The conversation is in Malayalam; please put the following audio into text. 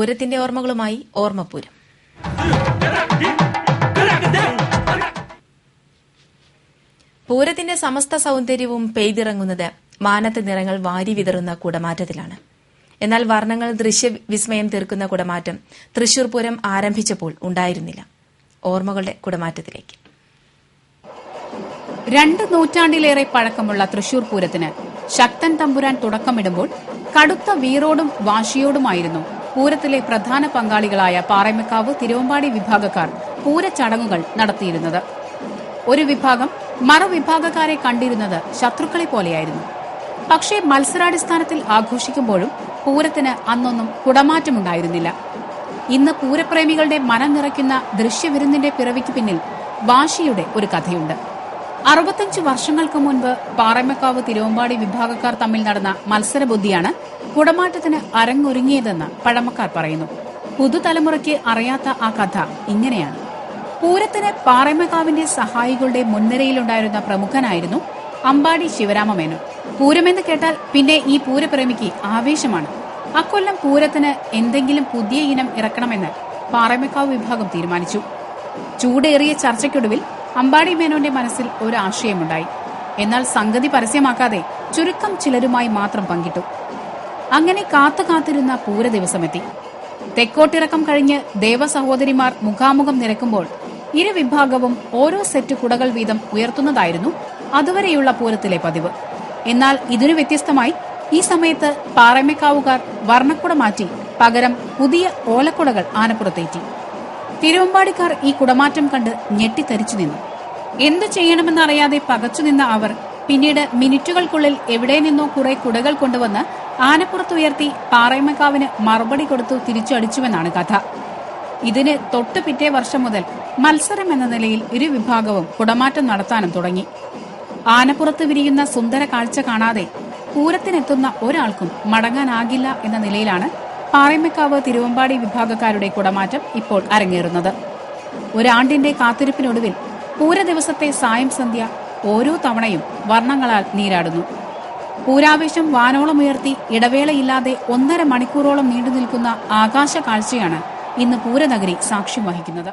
പൂരത്തിന്റെ ഓർമ്മകളുമായി ഓർമ്മപ്പൂരം. പൂരത്തിന്റെ സമസ്ത സൌന്ദര്യവും പെയ്തിറങ്ങുന്നത് മാനത്ത് നിറങ്ങൾ വാരി വിതറുന്ന കുടമാറ്റത്തിലാണ്. എന്നാൽ വർണ്ണങ്ങൾ ദൃശ്യവിസ്മയം തീർക്കുന്ന കുടമാറ്റം തൃശൂർ പൂരം ആരംഭിച്ചപ്പോൾ ഉണ്ടായിരുന്നില്ല. ഓർമ്മകളുടെ കുടമാറ്റത്തിലേക്ക്. 2 നൂറ്റാണ്ടിലേറെ പഴക്കമുള്ള തൃശൂർ പൂരത്തിന് ശക്തൻ തമ്പുരാൻ തുടക്കമിടുമ്പോൾ കടുത്ത വീറോടും വാശിയോടുമായിരുന്നു പൂരത്തിലെ പ്രധാന പങ്കാളികളായ പാറമേക്കാവ് തിരുവമ്പാടി വിഭാഗക്കാർ പൂരച്ചടങ്ങുകൾ നടത്തിയിരുന്നത്. ഒരു വിഭാഗം മറുവിഭാഗക്കാരെ കണ്ടിരുന്നത് ശത്രുക്കളെ പോലെയായിരുന്നു. പക്ഷേ മത്സരാടിസ്ഥാനത്തിൽ ആഘോഷിക്കുമ്പോഴും പൂരത്തിന് അന്നൊന്നും കുടമാറ്റമുണ്ടായിരുന്നില്ല. ഇന്ന് പൂരപ്രേമികളുടെ മനം നിറയ്ക്കുന്ന ദൃശ്യവിരുന്നിന്റെ പിറവിക്ക് പിന്നിൽ വാശിയുടെ ഒരു കഥയുണ്ട്. 65 വർഷങ്ങൾക്ക് മുൻപ് പാറമേക്കാവ് തിരുവമ്പാടി വിഭാഗക്കാർ തമ്മിൽ നടന്ന മത്സരബുദ്ധിയാണ് കുടമാറ്റത്തിന് അരങ്ങൊരുങ്ങിയതെന്ന് പഴമക്കാർ പറയുന്നു. പുതുതലമുറയ്ക്ക് അറിയാത്ത ആ കഥ ഇങ്ങനെയാണ്. പൂരത്തിന് പാറമേക്കാവിന്റെ സഹായികളുടെ മുൻനിരയിലുണ്ടായിരുന്ന പ്രമുഖനായിരുന്നു അമ്പാടി ശിവരാമമേനോൻ. പൂരമെന്ന് കേട്ടാൽ പിന്നെ ഈ പൂരപ്രേമിക്ക് ആവേശമാണ്. അക്കൊല്ലം പൂരത്തിന് എന്തെങ്കിലും പുതിയ ഇനം ഇറക്കണമെന്ന് പാറമേക്കാവ് വിഭാഗം തീരുമാനിച്ചു. ചൂടേറിയ ചർച്ചയ്ക്കൊടുവിൽ അമ്പാടി മേനോന്റെ മനസ്സിൽ ഒരു ആശയമുണ്ടായി. എന്നാൽ സംഗതി പരസ്യമാക്കാതെ ചുരുക്കം ചിലരുമായി മാത്രം പങ്കിട്ടു. അങ്ങനെ കാത്തുകാത്തിരുന്ന പൂര ദിവസമെത്തി. തെക്കോട്ടിറക്കം കഴിഞ്ഞ് ദേവസഹോദരിമാർ മുഖാമുഖം നിരക്കുമ്പോൾ ഇരുവിഭാഗവും ഓരോ സെറ്റ് കുടകൾ വീതം ഉയർത്തുന്നതായിരുന്നു അതുവരെയുള്ള പൂരത്തിലെ പതിവ്. എന്നാൽ ഇതിനു വ്യത്യസ്തമായി ഈ സമയത്ത് പാറമേക്കാവുകാർ വർണ്ണക്കുട മാറ്റി പകരം പുതിയ ഓലക്കുടകൾ ആനപ്പുറത്തേറ്റി. തിരുവമ്പാടിക്കാർ ഈ കുടമാറ്റം കണ്ട് ഞെട്ടിത്തരിച്ചു നിന്നു. എന്തു ചെയ്യണമെന്നറിയാതെ പകച്ചുനിന്ന അവർ പിന്നീട് മിനിറ്റുകൾക്കുള്ളിൽ എവിടെ നിന്നോ കുറെ കുടകൾ കൊണ്ടുവന്ന് ആനപ്പുറത്തുയർത്തി പാറമേക്കാവിന് മറുപടി കൊടുത്തു തിരിച്ചടിച്ചുവെന്നാണ് കഥ. ഇതിന് തൊട്ടു പിറ്റേ വർഷം മുതൽ മത്സരം എന്ന നിലയിൽ ഇരുവിഭാഗവും കുടമാറ്റം നടത്താനും തുടങ്ങി. ആനപ്പുറത്ത് വിരിയുന്ന സുന്ദര കാഴ്ച കാണാതെ പൂരത്തിനെത്തുന്ന ഒരാൾക്കും മടങ്ങാനാകില്ല എന്ന നിലയിലാണ് പാറമേക്കാവ് തിരുവമ്പാടി വിഭാഗക്കാരുടെ കുടമാറ്റം ഇപ്പോൾ അരങ്ങേറുന്നത്. ഒരാണ്ടിന്റെ കാത്തിരിപ്പിനൊടുവിൽ പൂര ദിവസത്തെ സായം സന്ധ്യ ഓരോ തവണയും വർണ്ണങ്ങളാൽ നീരാടുന്നു. പൂരാവേശം വാനോളമുയർത്തി ഇടവേളയില്ലാതെ 1.5 മണിക്കൂറോളം നീണ്ടുനിൽക്കുന്ന ആകാശ കാഴ്ചയാണ് ഇന്ന് പൂരനഗരി സാക്ഷ്യം വഹിക്കുന്നത്.